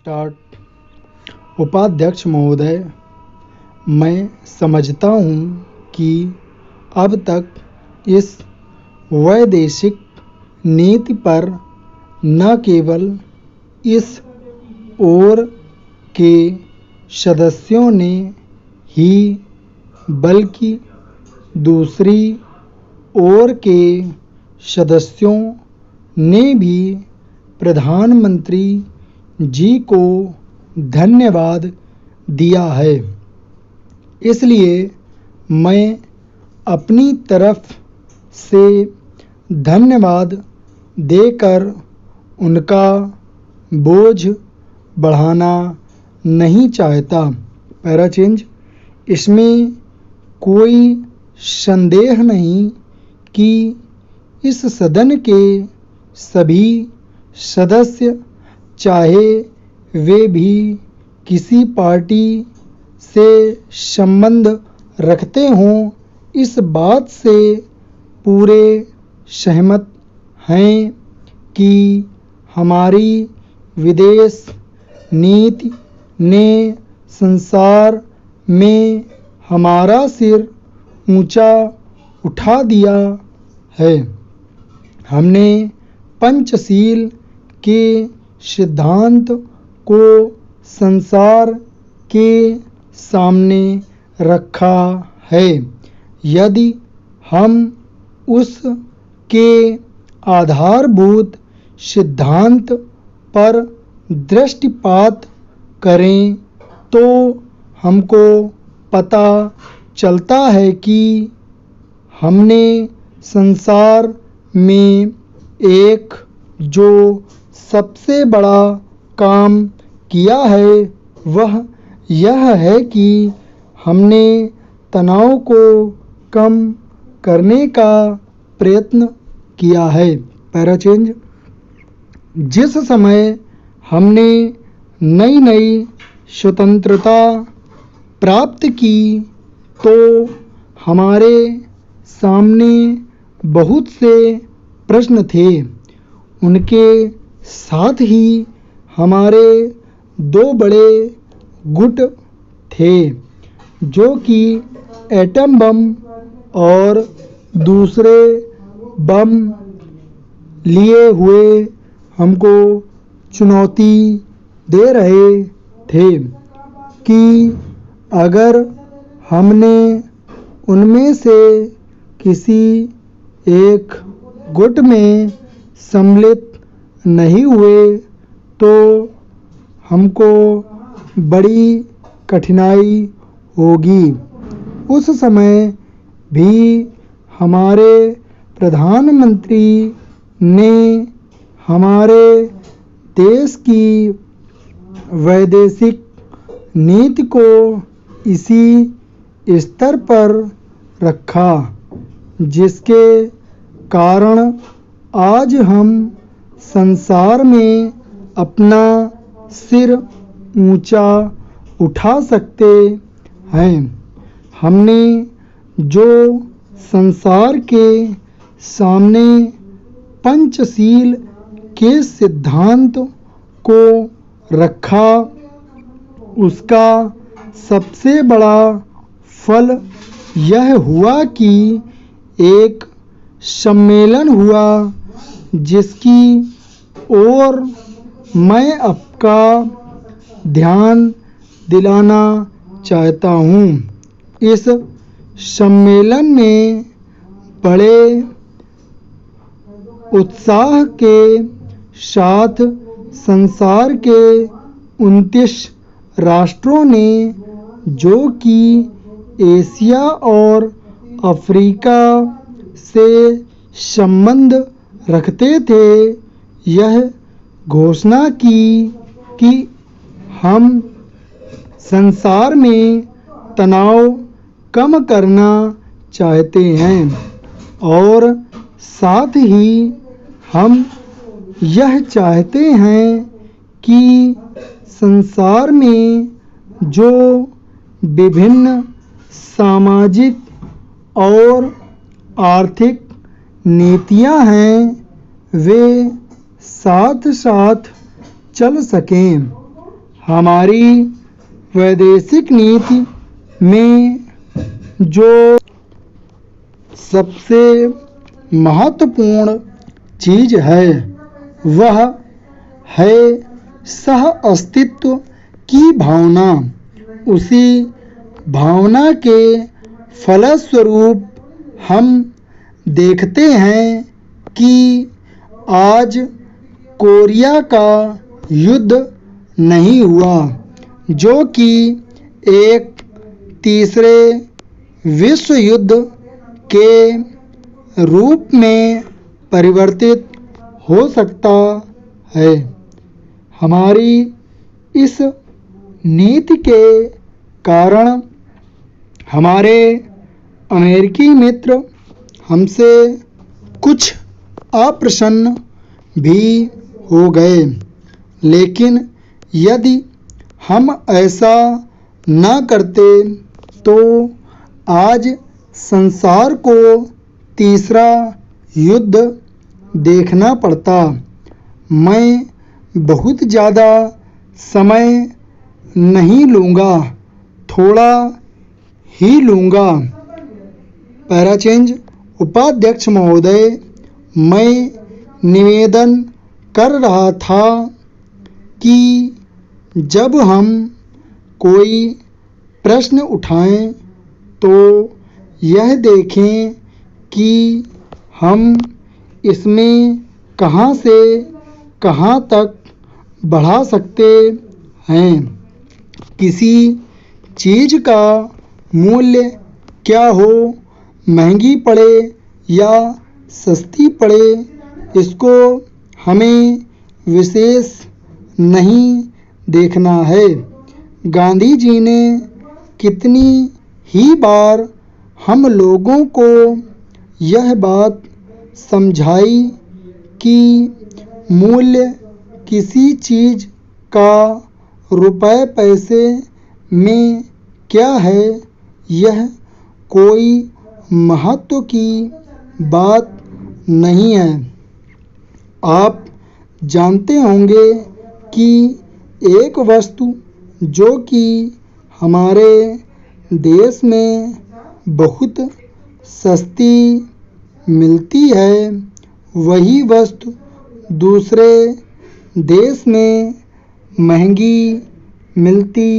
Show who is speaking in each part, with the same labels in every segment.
Speaker 1: Start. उपाध्यक्ष महोदय, मैं समझता हूँ कि अब तक इस वैदेशिक नीति पर न केवल इस ओर के सदस्यों ने ही बल्कि दूसरी ओर के सदस्यों ने भी प्रधानमंत्री जी को धन्यवाद दिया है। इसलिए मैं अपनी तरफ से धन्यवाद देकर उनका बोझ बढ़ाना नहीं चाहता। Para change. इसमें कोई संदेह नहीं कि इस सदन के सभी सदस्य, चाहे वे भी किसी पार्टी से संबंध रखते हों, इस बात से पूरे सहमत हैं कि हमारी विदेश नीति ने संसार में हमारा सिर ऊंचा उठा दिया है। हमने पंचशील के सिद्धांत को संसार के सामने रखा है। यदि हम उस के आधारभूत सिद्धांत पर दृष्टिपात करें तो हमको पता चलता है कि हमने संसार में एक जो सबसे बड़ा काम किया है वह यह है कि हमने तनाव को कम करने का प्रयत्न किया है। Para change. जिस समय हमने नई नई स्वतंत्रता प्राप्त की तो हमारे सामने बहुत से प्रश्न थे। उनके साथ ही हमारे दो बड़े गुट थे, जो कि एटम बम और दूसरे बम लिए हुए हमको चुनौती दे रहे थे कि अगर हमने उनमें से किसी एक गुट में सम्मिलित नहीं हुए तो हमको बड़ी कठिनाई होगी। उस समय भी हमारे प्रधानमंत्री ने हमारे देश की वैदेशिक नीति को इसी स्तर पर रखा, जिसके कारण आज हम संसार में अपना सिर ऊंचा उठा सकते हैं। हमने जो संसार के सामने पंचशील के सिद्धांत को रखा, उसका सबसे बड़ा फल यह हुआ कि एक सम्मेलन हुआ जिसकी ओर मैं आपका ध्यान दिलाना चाहता हूँ। इस सम्मेलन में बड़े उत्साह के साथ संसार के 29 राष्ट्रों ने, जो कि एशिया और अफ्रीका से संबंध रखते थे, यह घोषणा की कि हम संसार में तनाव कम करना चाहते हैं और साथ ही हम यह चाहते हैं कि संसार में जो विभिन्न सामाजिक और आर्थिक नीतियां हैं वे साथ साथ चल सकें। हमारी वैदेशिक नीति में जो सबसे महत्वपूर्ण चीज़ है वह है सह अस्तित्व की भावना। उसी भावना के फलस्वरूप हम देखते हैं कि आज कोरिया का युद्ध नहीं हुआ, जो कि एक तीसरे विश्व युद्ध के रूप में परिवर्तित हो सकता है। हमारी इस नीति के कारण हमारे अमेरिकी मित्र हमसे कुछ अप्रसन्न भी हो गए, लेकिन यदि हम ऐसा न करते तो आज संसार को तीसरा युद्ध देखना पड़ता। मैं बहुत ज़्यादा समय नहीं लूँगा, थोड़ा ही लूँगा। पैराचेंज उपाध्यक्ष महोदय, मैं निवेदन कर रहा था कि जब हम कोई प्रश्न उठाएं तो यह देखें कि हम इसमें कहां से कहां तक बढ़ा सकते हैं। किसी चीज़ का मूल्य क्या हो, महंगी पड़े या सस्ती पड़े, इसको हमें विशेष नहीं देखना है। गांधी जी ने कितनी ही बार हम लोगों को यह बात समझाई कि मूल्य किसी चीज़ का रुपए पैसे में क्या है, यह कोई महत्व की बात नहीं है। आप जानते होंगे कि एक वस्तु जो कि हमारे देश में बहुत सस्ती मिलती है, वही वस्तु दूसरे देश में महंगी मिलती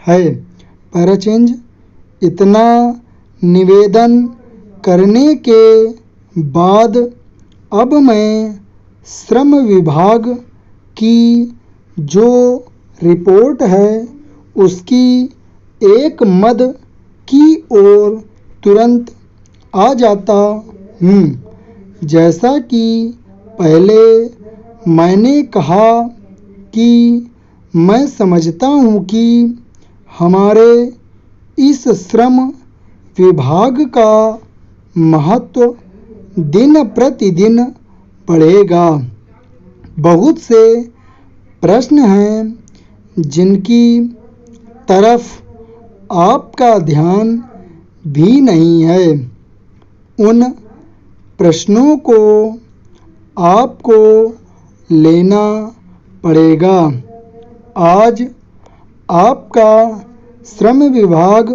Speaker 1: है। पैराचेंज इतना निवेदन करने के बाद अब मैं श्रम विभाग की जो रिपोर्ट है उसकी एक मद की ओर तुरंत आ जाता हूँ। जैसा कि पहले मैंने कहा कि मैं समझता हूँ कि हमारे इस श्रम विभाग का महत्व दिन प्रतिदिन बढ़ेगा। बहुत से प्रश्न हैं जिनकी तरफ आपका ध्यान भी नहीं है। उन प्रश्नों को आपको लेना पड़ेगा। आज आपका श्रम विभाग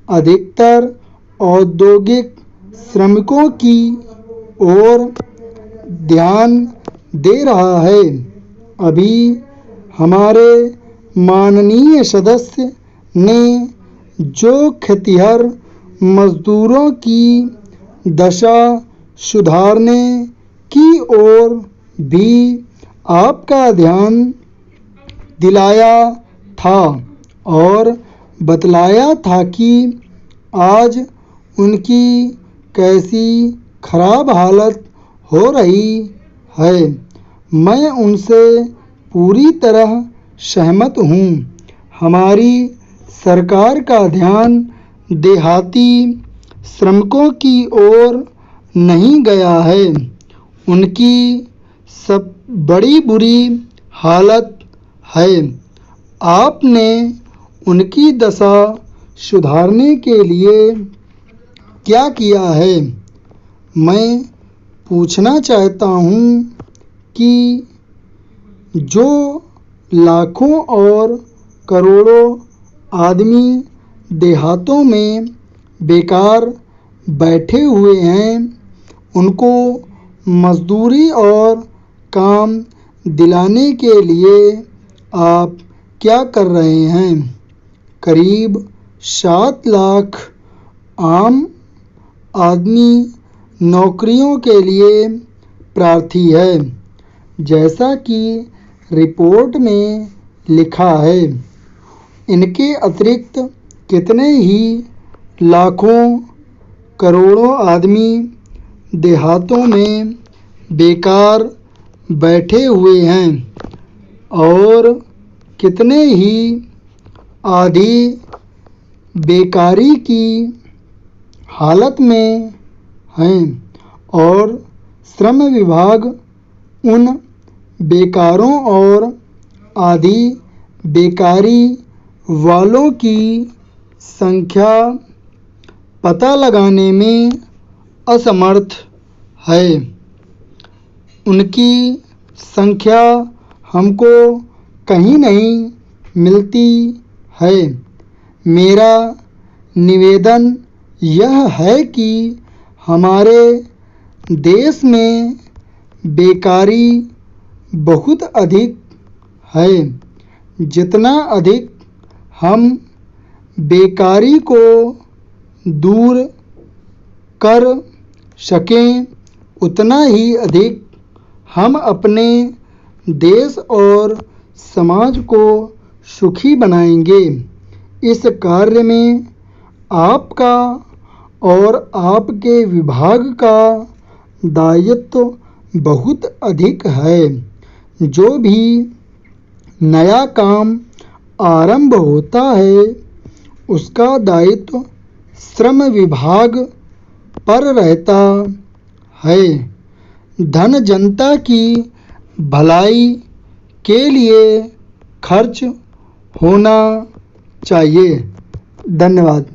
Speaker 1: अधिकतर औद्योगिक श्रमिकों की ओर ध्यान दे रहा है। अभी हमारे माननीय सदस्य ने जो खेतिहर मजदूरों की दशा सुधारने की ओर भी आपका ध्यान दिलाया था और बतलाया था कि आज उनकी कैसी खराब हालत हो रही है। मैं उनसे पूरी तरह सहमत हूँ। हमारी सरकार का ध्यान देहाती श्रमिकों की ओर नहीं गया है। उनकी सब बड़ी बुरी हालत है। आपने उनकी दशा सुधारने के लिए क्या किया है? मैं पूछना चाहता हूँ कि जो लाखों और करोड़ों आदमी देहातों में बेकार बैठे हुए हैं, उनको मजदूरी और काम दिलाने के लिए आप क्या कर रहे हैं? करीब 7 लाख आम आदमी नौकरियों के लिए प्रार्थी है, जैसा कि रिपोर्ट में लिखा है। इनके अतिरिक्त कितने ही लाखों करोड़ों आदमी देहातों में बेकार बैठे हुए हैं और कितने ही आधी बेकारी की हालत में हैं और श्रम विभाग उन बेकारों और आधी बेकारी वालों की संख्या पता लगाने में असमर्थ है। उनकी संख्या हमको कहीं नहीं मिलती है। मेरा निवेदन यह है कि हमारे देश में बेकारी बहुत अधिक है। जितना अधिक हम बेकारी को दूर कर सकें, उतना ही अधिक हम अपने देश और समाज को सुखी बनाएंगे। इस कार्य में आपका और आपके विभाग का दायित्व बहुत अधिक है। जो भी नया काम आरंभ होता है, उसका दायित्व श्रम विभाग पर रहता है। धन जनता की भलाई के लिए खर्च होना चाहिए। धन्यवाद।